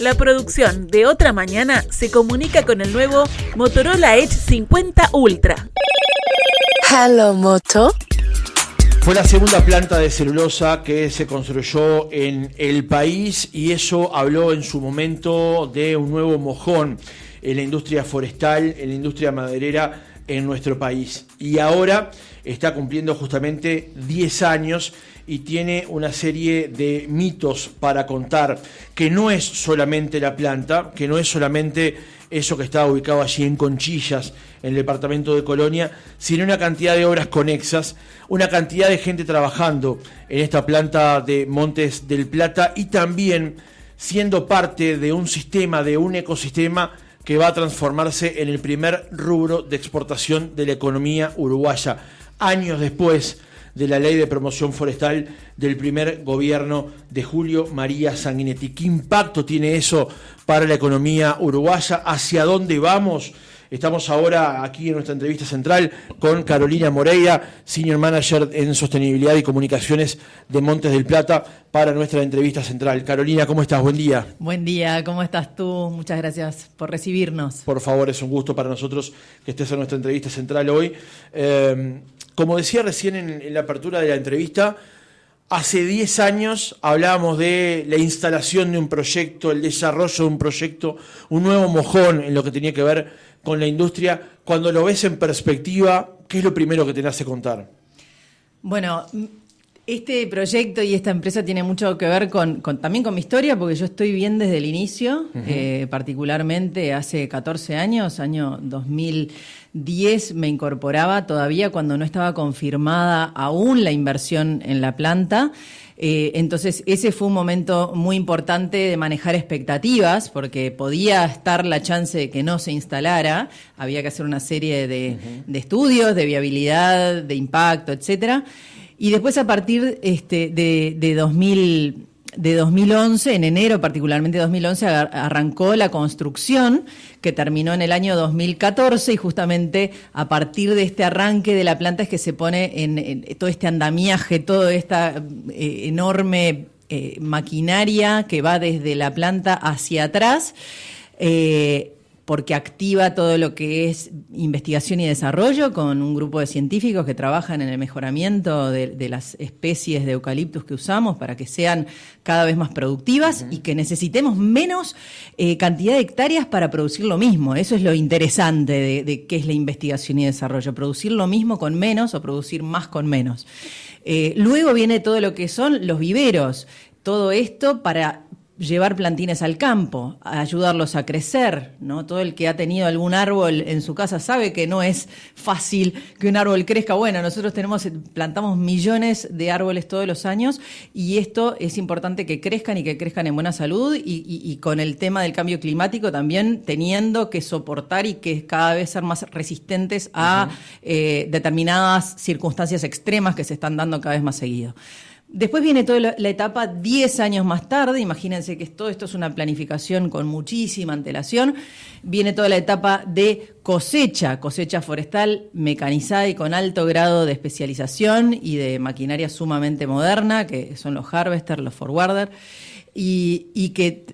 La producción de Otra Mañana se comunica con el nuevo Motorola Edge 50 Ultra. Hello, Moto. Fue la segunda planta de celulosa que se construyó en el país y eso habló en su momento de un nuevo mojón en la industria forestal, en la industria maderera en nuestro país. Y ahora está cumpliendo justamente 10 años y tiene una serie de mitos para contar, que no es solamente la planta, que no es solamente eso que está ubicado allí en Conchillas, en el departamento de Colonia, sino una cantidad de obras conexas, una cantidad de gente trabajando en esta planta de Montes del Plata y también siendo parte de un sistema, de un ecosistema que va a transformarse en el primer rubro de exportación de la economía uruguaya, años después de la ley de promoción forestal del primer gobierno de Julio María Sanguinetti. ¿Qué impacto tiene eso para la economía uruguaya? ¿Hacia dónde vamos? Estamos ahora aquí en nuestra entrevista central con Carolina Moreira, Senior Manager en Sostenibilidad y Comunicaciones de Montes del Plata, para nuestra entrevista central. Carolina, ¿cómo estás? Buen día. Buen día, ¿cómo estás tú? Muchas gracias por recibirnos. Por favor, es un gusto para nosotros que estés en nuestra entrevista central hoy. Como decía recién en la apertura de la entrevista, hace 10 años hablábamos de la instalación de un proyecto, el desarrollo de un proyecto, un nuevo mojón en lo que tenía que ver con la industria. Cuando lo ves en perspectiva, ¿qué es lo primero que te nace contar? Bueno, este proyecto y esta empresa tiene mucho que ver también con mi historia, porque yo estoy bien desde el inicio, particularmente hace 14 años, año 2010, me incorporaba todavía cuando no estaba confirmada aún la inversión en la planta. Entonces ese fue un momento muy importante de manejar expectativas, porque podía estar la chance de que no se instalara, había que hacer una serie de estudios de viabilidad, de impacto, etcétera. Y después a partir de 2011, en enero particularmente de 2011, arrancó la construcción, que terminó en el año 2014, y justamente a partir de este arranque de la planta es que se pone en todo este andamiaje, toda esta enorme maquinaria que va desde la planta hacia atrás, porque activa todo lo que es investigación y desarrollo con un grupo de científicos que trabajan en el mejoramiento de las especies de eucaliptus que usamos para que sean cada vez más productivas y que necesitemos menos cantidad de hectáreas para producir lo mismo. Eso es lo interesante de qué es la investigación y desarrollo, producir lo mismo con menos o producir más con menos. Luego viene todo lo que son los viveros, todo esto para llevar plantines al campo, ayudarlos a crecer, ¿no? Todo el que ha tenido algún árbol en su casa sabe que no es fácil que un árbol crezca. Bueno, nosotros plantamos millones de árboles todos los años y esto es importante que crezcan y que crezcan en buena salud y con el tema del cambio climático también teniendo que soportar y que cada vez ser más resistentes a determinadas circunstancias extremas que se están dando cada vez más seguido. Después viene toda la etapa 10 años más tarde, imagínense que todo esto es una planificación con muchísima antelación, viene toda la etapa de cosecha forestal mecanizada y con alto grado de especialización y de maquinaria sumamente moderna, que son los harvester, los forwarder, y que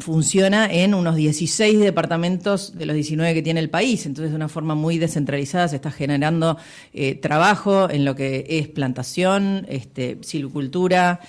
funciona en unos 16 departamentos de los 19 que tiene el país. Entonces, de una forma muy descentralizada se está generando trabajo en lo que es plantación, silvicultura,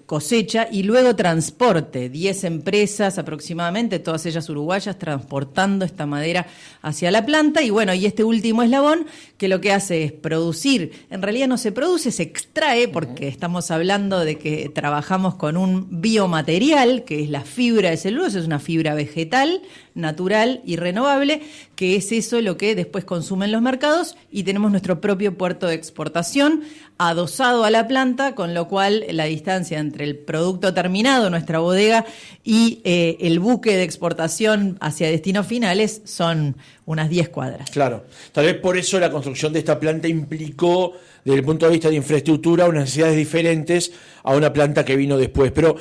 cosecha y luego transporte. 10 empresas aproximadamente, todas ellas uruguayas, transportando esta madera hacia la planta. Y bueno, y este último eslabón que lo que hace es producir. En realidad no se produce, se extrae, porque estamos hablando de que trabajamos con un biomaterial, que es la fibra de celulosa, es una fibra vegetal, natural y renovable, que es eso lo que después consumen los mercados, y tenemos nuestro propio puerto de exportación adosado a la planta, con lo cual la distancia entre el producto terminado, nuestra bodega, y el buque de exportación hacia destinos finales son unas 10 cuadras. Claro, tal vez por eso la construcción de esta planta implicó, desde el punto de vista de infraestructura, unas necesidades diferentes a una planta que vino después. Pero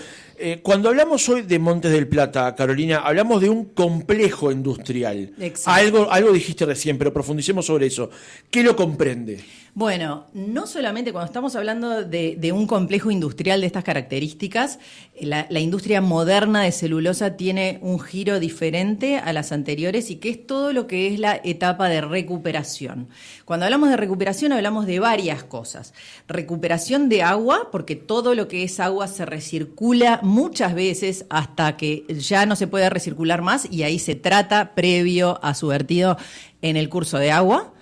cuando hablamos hoy de Montes del Plata, Carolina, hablamos de un complejo industrial. Exacto. Algo dijiste recién, pero profundicemos sobre eso. ¿Qué lo comprende? Bueno, no solamente cuando estamos hablando de un complejo industrial de estas características, la industria moderna de celulosa tiene un giro diferente a las anteriores y que es todo lo que es la etapa de recuperación. Cuando hablamos de recuperación hablamos de varias cosas. Recuperación de agua, porque todo lo que es agua se recircula muchas veces hasta que ya no se puede recircular más y ahí se trata previo a su vertido en el curso de agua.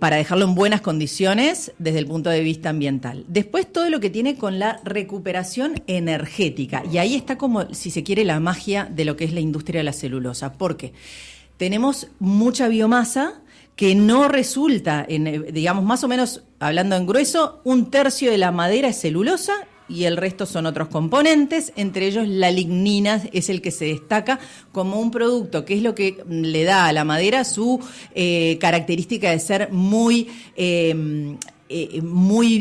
Para dejarlo en buenas condiciones desde el punto de vista ambiental. Después todo lo que tiene con la recuperación energética. Y ahí está como, si se quiere, la magia de lo que es la industria de la celulosa. Porque tenemos mucha biomasa que no resulta, digamos, más o menos, hablando en grueso, 1/3 de la madera es celulosa y el resto son otros componentes, entre ellos la lignina es el que se destaca como un producto que es lo que le da a la madera su característica de ser muy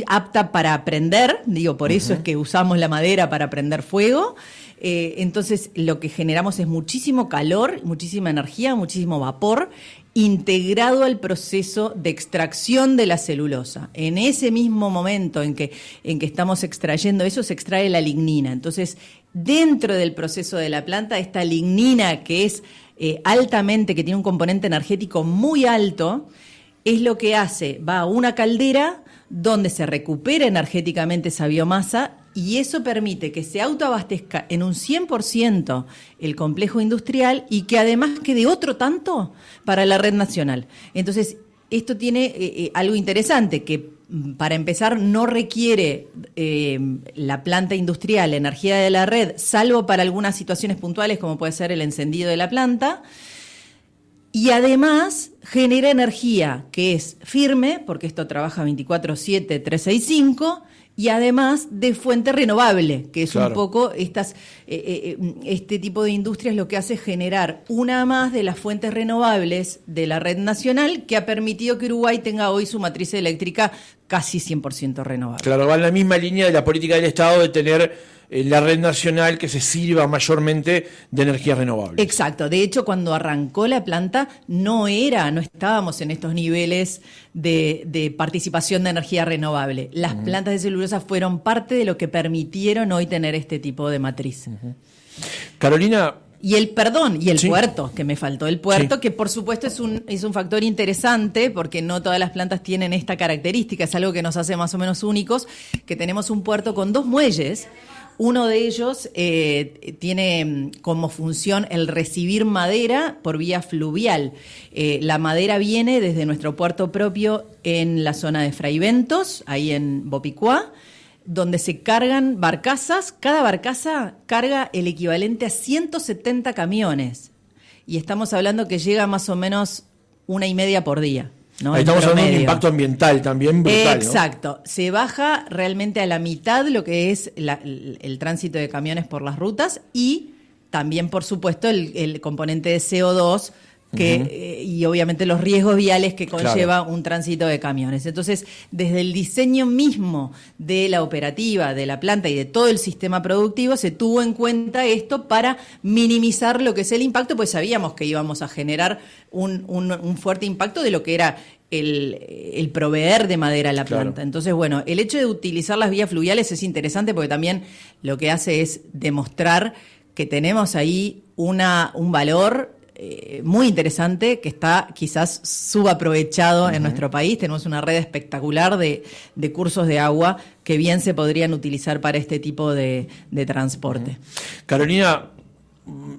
apta para prender, digo, por eso es que usamos la madera para prender fuego. Entonces lo que generamos es muchísimo calor, muchísima energía, muchísimo vapor integrado al proceso de extracción de la celulosa. En ese mismo momento en que estamos extrayendo eso, se extrae la lignina. Entonces, dentro del proceso de la planta, esta lignina que es altamente, que tiene un componente energético muy alto, es lo que hace, va a una caldera donde se recupera energéticamente esa biomasa y eso permite que se autoabastezca en un 100% el complejo industrial y que además quede otro tanto para la red nacional. Entonces, esto tiene algo interesante, que para empezar no requiere la planta industrial energía de la red, salvo para algunas situaciones puntuales como puede ser el encendido de la planta. Y además genera energía que es firme, porque esto trabaja 24/7, 365, y además de fuente renovable, que es un poco este tipo de industrias lo que hace es generar una más de las fuentes renovables de la red nacional que ha permitido que Uruguay tenga hoy su matriz eléctrica casi 100% renovable. Claro, va en la misma línea de la política del Estado de tener la red nacional que se sirva mayormente de energías renovables. Exacto. De hecho, cuando arrancó la planta no estábamos en estos niveles de participación de energía renovable. Las plantas de celulosa fueron parte de lo que permitieron hoy tener este tipo de matriz. Carolina. Y el sí. puerto, que me faltó el puerto, sí. que por supuesto es un factor interesante porque no todas las plantas tienen esta característica, es algo que nos hace más o menos únicos, que tenemos un puerto con 2 muelles. Uno de ellos tiene como función el recibir madera por vía fluvial. La madera viene desde nuestro puerto propio en la zona de Fraiventos, ahí en Bopicuá, donde se cargan barcazas. Cada barcaza carga el equivalente a 170 camiones. Y estamos hablando que llega más o menos 1,5 por día. ¿No? Ahí estamos hablando de un impacto ambiental también brutal. Exacto. ¿No? Se baja realmente a la mitad lo que es el tránsito de camiones por las rutas y también, por supuesto, el componente de CO2 y obviamente los riesgos viales que conlleva un tránsito de camiones. Entonces, desde el diseño mismo de la operativa, de la planta y de todo el sistema productivo, se tuvo en cuenta esto para minimizar lo que es el impacto, pues sabíamos que íbamos a generar un fuerte impacto de lo que era el proveer de madera a la planta. Claro. Entonces, bueno, el hecho de utilizar las vías fluviales es interesante porque también lo que hace es demostrar que tenemos ahí un valor muy interesante que está quizás subaprovechado en nuestro país. Tenemos una red espectacular de cursos de agua que bien se podrían utilizar para este tipo de transporte. Carolina,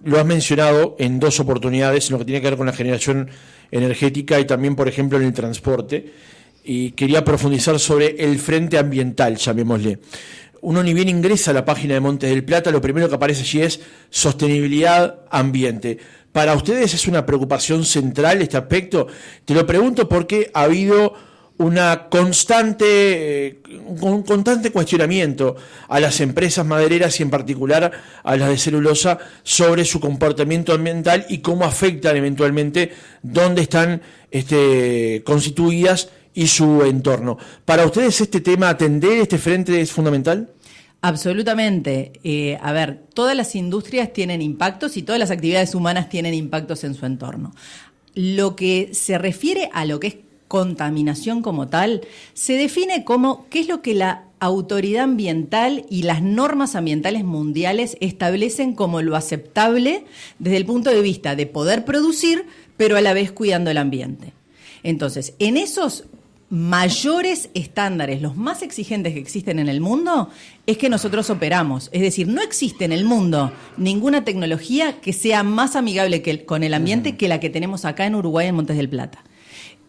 lo has mencionado en 2 oportunidades en lo que tiene que ver con la generación energética y también, por ejemplo, en el transporte. Y quería profundizar sobre el frente ambiental, llamémosle. Uno ni bien ingresa a la página de Montes del Plata, lo primero que aparece allí es sostenibilidad ambiente. ¿Para ustedes es una preocupación central este aspecto? Te lo pregunto porque ha habido un constante cuestionamiento a las empresas madereras y en particular a las de celulosa sobre su comportamiento ambiental y cómo afectan eventualmente dónde están constituidas y su entorno. ¿Para ustedes este tema, atender este frente, es fundamental? Absolutamente. Todas las industrias tienen impactos y todas las actividades humanas tienen impactos en su entorno. Lo que se refiere a lo que es contaminación como tal, se define como qué es lo que la autoridad ambiental y las normas ambientales mundiales establecen como lo aceptable desde el punto de vista de poder producir, pero a la vez cuidando el ambiente. Entonces, en esos mayores estándares, los más exigentes que existen en el mundo, es que nosotros operamos. Es decir, no existe en el mundo ninguna tecnología que sea más amigable con el ambiente que la que tenemos acá en Uruguay, en Montes del Plata.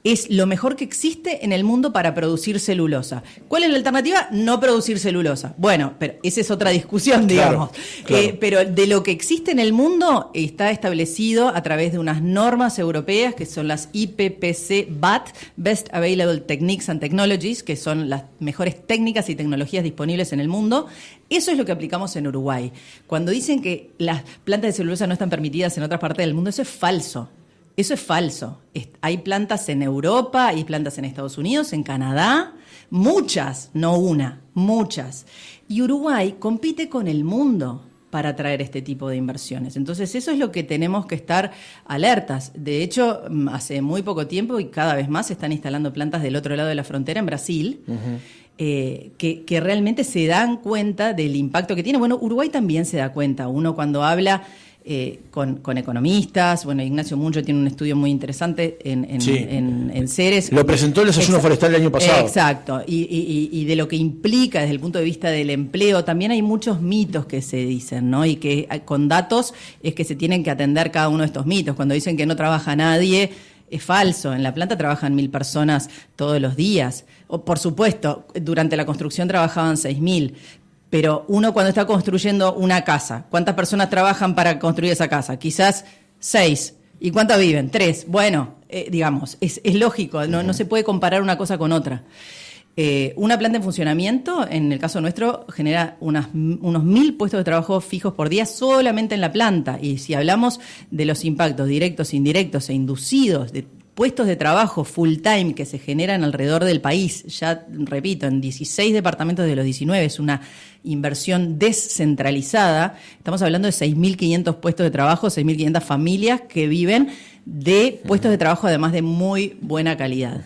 Es lo mejor que existe en el mundo para producir celulosa. ¿Cuál es la alternativa? No producir celulosa. Bueno, pero esa es otra discusión, digamos. Claro. Pero de lo que existe en el mundo está establecido a través de unas normas europeas que son las IPPC-BAT, Best Available Techniques and Technologies, que son las mejores técnicas y tecnologías disponibles en el mundo. Eso es lo que aplicamos en Uruguay. Cuando dicen que las plantas de celulosa no están permitidas en otras partes del mundo, eso es falso. Eso es falso. Hay plantas en Europa, hay plantas en Estados Unidos, en Canadá, muchas, no una, muchas. Y Uruguay compite con el mundo para atraer este tipo de inversiones. Entonces, eso es lo que tenemos que estar alertas. De hecho, hace muy poco tiempo y cada vez más se están instalando plantas del otro lado de la frontera, en Brasil, que realmente se dan cuenta del impacto que tiene. Bueno, Uruguay también se da cuenta. Uno cuando habla con economistas, bueno, Ignacio Muncho tiene un estudio muy interesante en Ceres. Lo presentó el desayuno forestal el año pasado. Exacto, y de lo que implica desde el punto de vista del empleo, también hay muchos mitos que se dicen, ¿no? Y que con datos es que se tienen que atender cada uno de estos mitos. Cuando dicen que no trabaja nadie, es falso. En la planta trabajan 1.000 personas todos los días. O, por supuesto, durante la construcción trabajaban 6.000. Pero uno cuando está construyendo una casa, ¿cuántas personas trabajan para construir esa casa? Quizás 6. ¿Y cuántas viven? 3. Bueno, digamos, es lógico, no se puede comparar una cosa con otra. Una planta en funcionamiento, en el caso nuestro, genera unos 1.000 puestos de trabajo fijos por día solamente en la planta. Y si hablamos de los impactos directos, indirectos e inducidos de puestos de trabajo full time que se generan alrededor del país, ya repito, en 16 departamentos de los 19, es una inversión descentralizada. Estamos hablando de 6.500 puestos de trabajo, 6.500 familias que viven de puestos de trabajo además de muy buena calidad.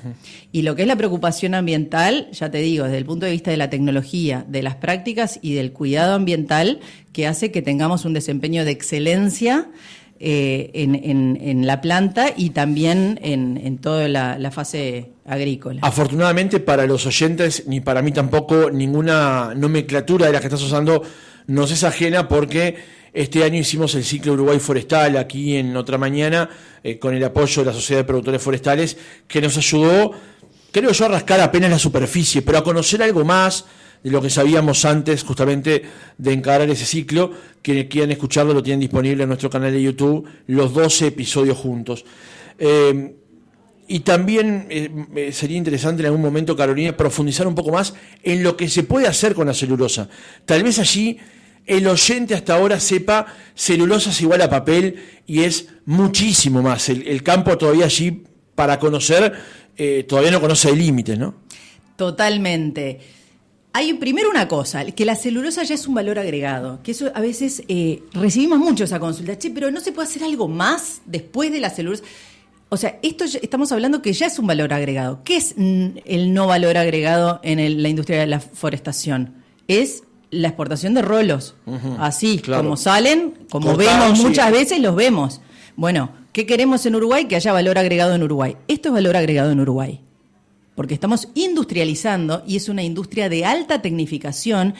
Y lo que es la preocupación ambiental, ya te digo, desde el punto de vista de la tecnología, de las prácticas y del cuidado ambiental, que hace que tengamos un desempeño de excelencia en la planta y también en toda la fase agrícola. Afortunadamente para los oyentes, ni para mí tampoco, ninguna nomenclatura de la que estás usando nos es ajena, porque este año hicimos el ciclo Uruguay Forestal aquí en Otra Mañana, con el apoyo de la Sociedad de Productores Forestales, que nos ayudó, creo yo, a rascar apenas la superficie, pero a conocer algo más de lo que sabíamos antes justamente de encarar ese ciclo. Quienes quieran escucharlo lo tienen disponible en nuestro canal de YouTube, los 12 episodios juntos. Y también sería interesante en algún momento, Carolina, profundizar un poco más en lo que se puede hacer con la celulosa. Tal vez allí el oyente hasta ahora sepa celulosa es igual a papel y es muchísimo más. El campo todavía allí para conocer todavía no conoce de límites, ¿no? Totalmente. Hay primero una cosa, que la celulosa ya es un valor agregado, que eso a veces recibimos mucho esa consulta, pero ¿no se puede hacer algo más después de la celulosa? O sea, esto ya, estamos hablando que ya es un valor agregado. ¿Qué es el no valor agregado en la industria de la forestación? Es la exportación de rolos, así, claro, como salen, como cortados, vemos muchas veces, los vemos. Bueno, ¿qué queremos en Uruguay? Que haya valor agregado en Uruguay. Esto es valor agregado en Uruguay, porque estamos industrializando y es una industria de alta tecnificación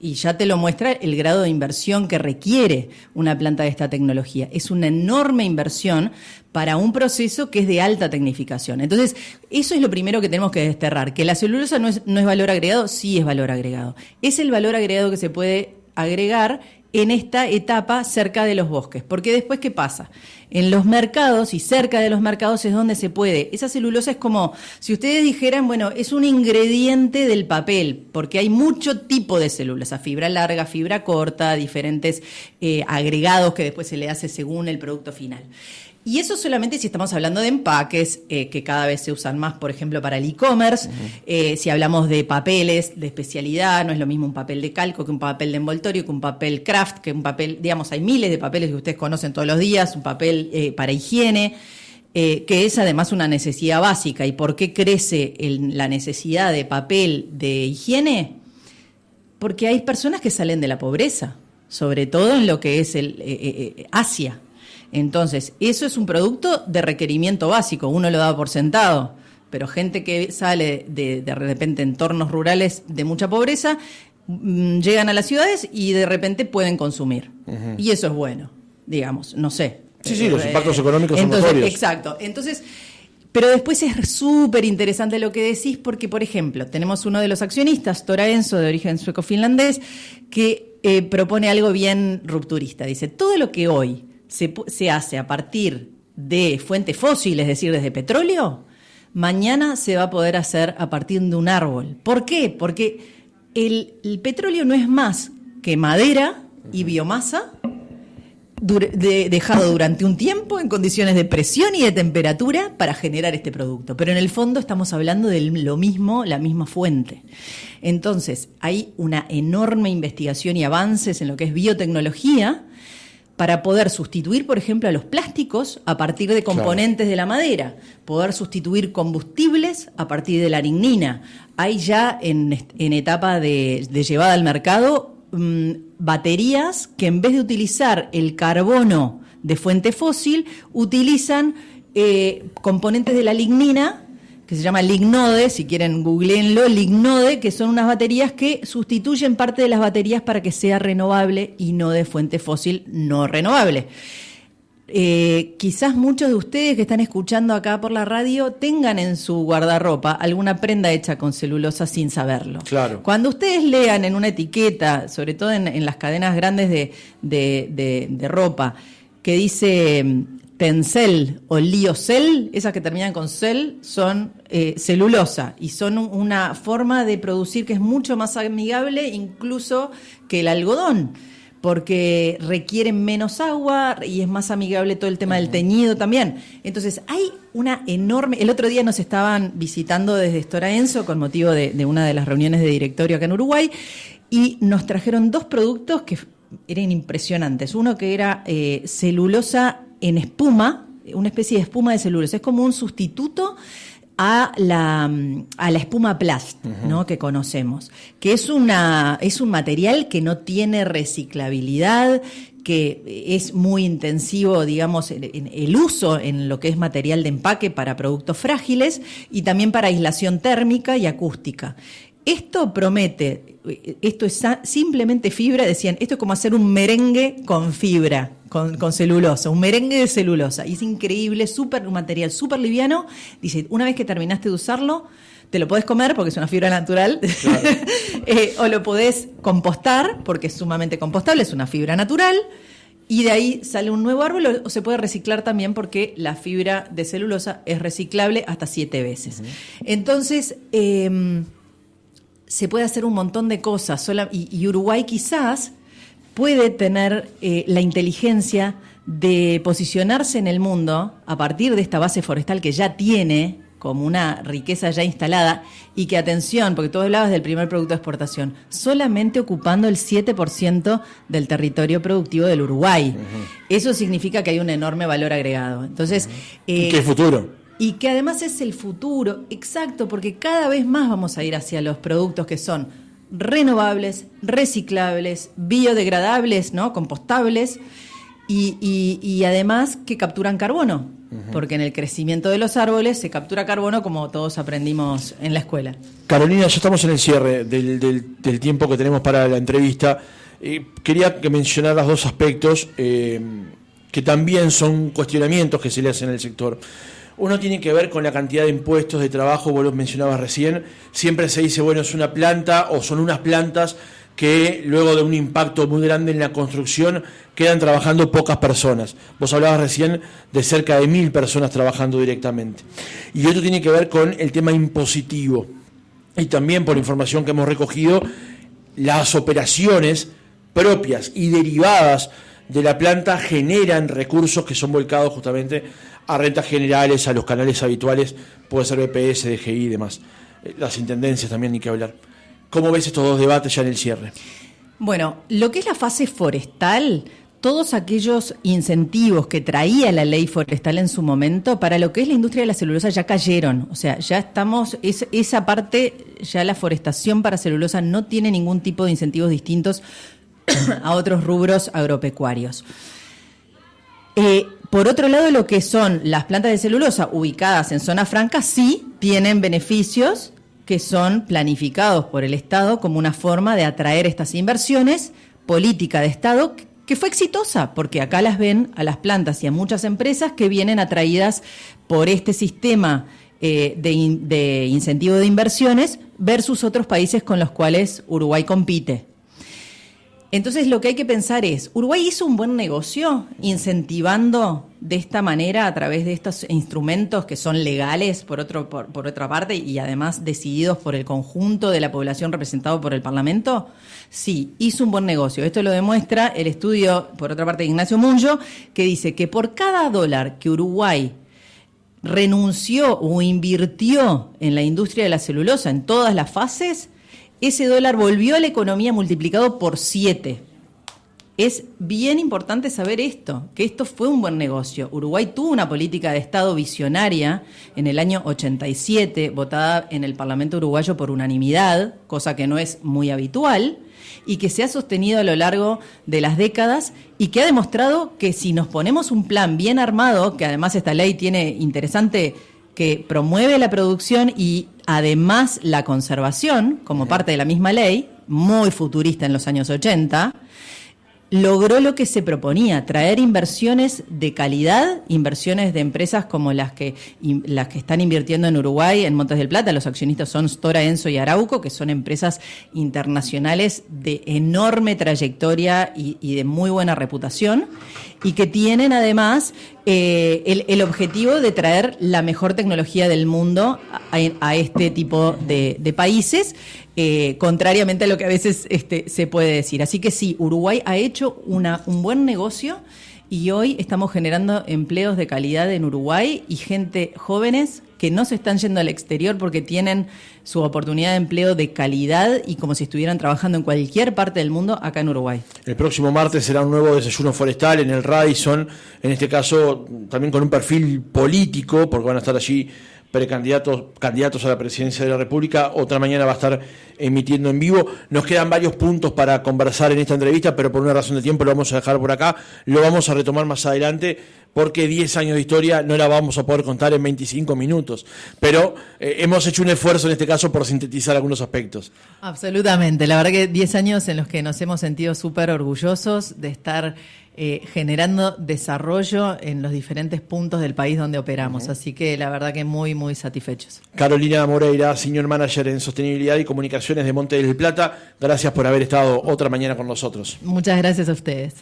y ya te lo muestra el grado de inversión que requiere una planta de esta tecnología. Es una enorme inversión para un proceso que es de alta tecnificación. Entonces, eso es lo primero que tenemos que desterrar. Que la celulosa no es valor agregado, sí es valor agregado. Es el valor agregado que se puede agregar en esta etapa cerca de los bosques. Porque después, ¿qué pasa? En los mercados y cerca de los mercados es donde se puede. Esa celulosa es como, si ustedes dijeran, bueno, es un ingrediente del papel, porque hay mucho tipo de celulosa, fibra larga, fibra corta, diferentes agregados que después se le hace según el producto final. Y eso solamente si estamos hablando de empaques, que cada vez se usan más, por ejemplo, para el e-commerce. Si hablamos de papeles de especialidad, no es lo mismo un papel de calco que un papel de envoltorio, que un papel craft, que un papel, digamos, hay miles de papeles que ustedes conocen todos los días, un papel para higiene. que es además una necesidad básica. ¿Y por qué crece la necesidad de papel de higiene? Porque hay personas que salen de la pobreza, sobre todo en lo que es Asia. Entonces, eso es un producto de requerimiento básico, uno lo da por sentado, pero gente que sale de repente entornos rurales de mucha pobreza, llegan a las ciudades y de repente pueden consumir. Uh-huh. Y eso es bueno, digamos, no sé. Sí, los impactos económicos son notorios. Exacto. Entonces, pero después es súper interesante lo que decís porque, por ejemplo, tenemos uno de los accionistas, Stora Enso, de origen sueco-finlandés, que propone algo bien rupturista. Dice, todo lo que hoy se hace a partir de fuentes fósiles, es decir, desde petróleo, mañana se va a poder hacer a partir de un árbol. ¿Por qué? Porque el petróleo no es más que madera y biomasa dejado durante un tiempo en condiciones de presión y de temperatura para generar este producto. Pero en el fondo estamos hablando de lo mismo, la misma fuente. Entonces, hay una enorme investigación y avances en lo que es biotecnología para poder sustituir, por ejemplo, a los plásticos a partir de componentes de la madera, poder sustituir combustibles a partir de la lignina. Hay ya en etapa de llevada al mercado baterías que en vez de utilizar el carbono de fuente fósil, utilizan componentes de la lignina, que se llama Lignode, si quieren googleenlo, Lignode, que son unas baterías que sustituyen parte de las baterías para que sea renovable y no de fuente fósil no renovable. Quizás muchos de ustedes que están escuchando acá por la radio tengan en su guardarropa alguna prenda hecha con celulosa sin saberlo. Claro. Cuando ustedes lean en una etiqueta, sobre todo en las cadenas grandes de ropa, que dice Tencel o Lyocell, esas que terminan con cel, son celulosa y son una forma de producir que es mucho más amigable incluso que el algodón, porque requieren menos agua y es más amigable todo el tema del teñido también. Entonces hay una enorme... El otro día nos estaban visitando desde Stora Enso con motivo de una de las reuniones de directorio acá en Uruguay y nos trajeron 2 productos que eran impresionantes. Uno que era celulosa en espuma, una especie de espuma de celulosa. Es como un sustituto a la espuma plast, ¿no? Que conocemos, que es un material que no tiene reciclabilidad, que es muy intensivo, digamos, en el uso en lo que es material de empaque para productos frágiles y también para aislación térmica y acústica. Esto promete, esto es simplemente fibra, decían, esto es como hacer un merengue con fibra, con celulosa, un merengue de celulosa. Y es increíble, un material súper liviano. Dice, una vez que terminaste de usarlo, te lo podés comer porque es una fibra natural, claro. O lo podés compostar porque es sumamente compostable, es una fibra natural. Y de ahí sale un nuevo árbol, o se puede reciclar también porque la fibra de celulosa es reciclable hasta 7 veces. Entonces... se puede hacer un montón de cosas y Uruguay quizás puede tener la inteligencia de posicionarse en el mundo a partir de esta base forestal que ya tiene como una riqueza ya instalada y que, atención, porque tú hablabas del primer producto de exportación, solamente ocupando el 7% del territorio productivo del Uruguay. Eso significa que hay un enorme valor agregado. Entonces, ¿y qué futuro? Y que además es el futuro, exacto, porque cada vez más vamos a ir hacia los productos que son renovables, reciclables, biodegradables, ¿no? Compostables y además que capturan carbono, porque en el crecimiento de los árboles se captura carbono como todos aprendimos en la escuela. Carolina, ya estamos en el cierre del tiempo que tenemos para la entrevista. Quería que mencionaras 2 aspectos que también son cuestionamientos que se le hacen al sector. Uno tiene que ver con la cantidad de impuestos de trabajo, vos lo mencionabas recién, siempre se dice, bueno, es una planta o son unas plantas que luego de un impacto muy grande en la construcción quedan trabajando pocas personas. Vos hablabas recién de cerca de 1.000 personas trabajando directamente. Y otro tiene que ver con el tema impositivo. Y también, por información que hemos recogido, las operaciones propias y derivadas de la planta generan recursos que son volcados justamente a rentas generales, a los canales habituales, puede ser BPS, DGI y demás. Las intendencias también, ni que hablar. ¿Cómo ves estos 2 debates ya en el cierre? Bueno, lo que es la fase forestal todos aquellos incentivos que traía la ley forestal en su momento para lo que es la industria de la celulosa ya cayeron. O sea, ya estamos, esa parte, ya la forestación para celulosa no tiene ningún tipo de incentivos distintos a otros rubros agropecuarios. Por otro lado, lo que son las plantas de celulosa ubicadas en zonas francas sí tienen beneficios que son planificados por el Estado como una forma de atraer estas inversiones, política de Estado que fue exitosa, porque acá las ven a las plantas y a muchas empresas que vienen atraídas por este sistema de incentivo de inversiones versus otros países con los cuales Uruguay compite. Entonces lo que hay que pensar es, ¿Uruguay hizo un buen negocio incentivando de esta manera a través de estos instrumentos que son legales por otra parte y además decididos por el conjunto de la población representado por el Parlamento? Sí, hizo un buen negocio. Esto lo demuestra el estudio, por otra parte, de Ignacio Munjo, que dice que por cada dólar que Uruguay renunció o invirtió en la industria de la celulosa en todas las fases, ese dólar volvió a la economía multiplicado por 7. Es bien importante saber esto, que esto fue un buen negocio. Uruguay tuvo una política de Estado visionaria en el año 87, votada en el Parlamento uruguayo por unanimidad, cosa que no es muy habitual, y que se ha sostenido a lo largo de las décadas y que ha demostrado que si nos ponemos un plan bien armado, que además esta ley tiene interesante que promueve la producción y además la conservación, como parte de la misma ley, muy futurista en los años 80, logró lo que se proponía, traer inversiones de calidad, inversiones de empresas como las que están invirtiendo en Uruguay, en Montes del Plata. Los accionistas son Stora Enso y Arauco, que son empresas internacionales de enorme trayectoria y de muy buena reputación, y que tienen además el objetivo de traer la mejor tecnología del mundo a este tipo de países, contrariamente a lo que a veces se puede decir. Así que sí, Uruguay ha hecho un buen negocio y hoy estamos generando empleos de calidad en Uruguay y gente jóvenes que no se están yendo al exterior porque tienen su oportunidad de empleo de calidad y como si estuvieran trabajando en cualquier parte del mundo acá en Uruguay. El próximo martes será un nuevo desayuno forestal en el Radisson, en este caso también con un perfil político, porque van a estar allí candidatos a la presidencia de la República. Otra mañana va a estar emitiendo en vivo. Nos quedan varios puntos para conversar en esta entrevista, pero por una razón de tiempo lo vamos a dejar por acá. Lo vamos a retomar más adelante, porque 10 años de historia no la vamos a poder contar en 25 minutos. Pero hemos hecho un esfuerzo en este caso por sintetizar algunos aspectos. Absolutamente. La verdad que 10 años en los que nos hemos sentido súper orgullosos de estar generando desarrollo en los diferentes puntos del país donde operamos. Así que la verdad que muy, muy satisfechos. Carolina Moreira, Senior Manager en Sostenibilidad y Comunicaciones de Montes del Plata, gracias por haber estado otra mañana con nosotros. Muchas gracias a ustedes.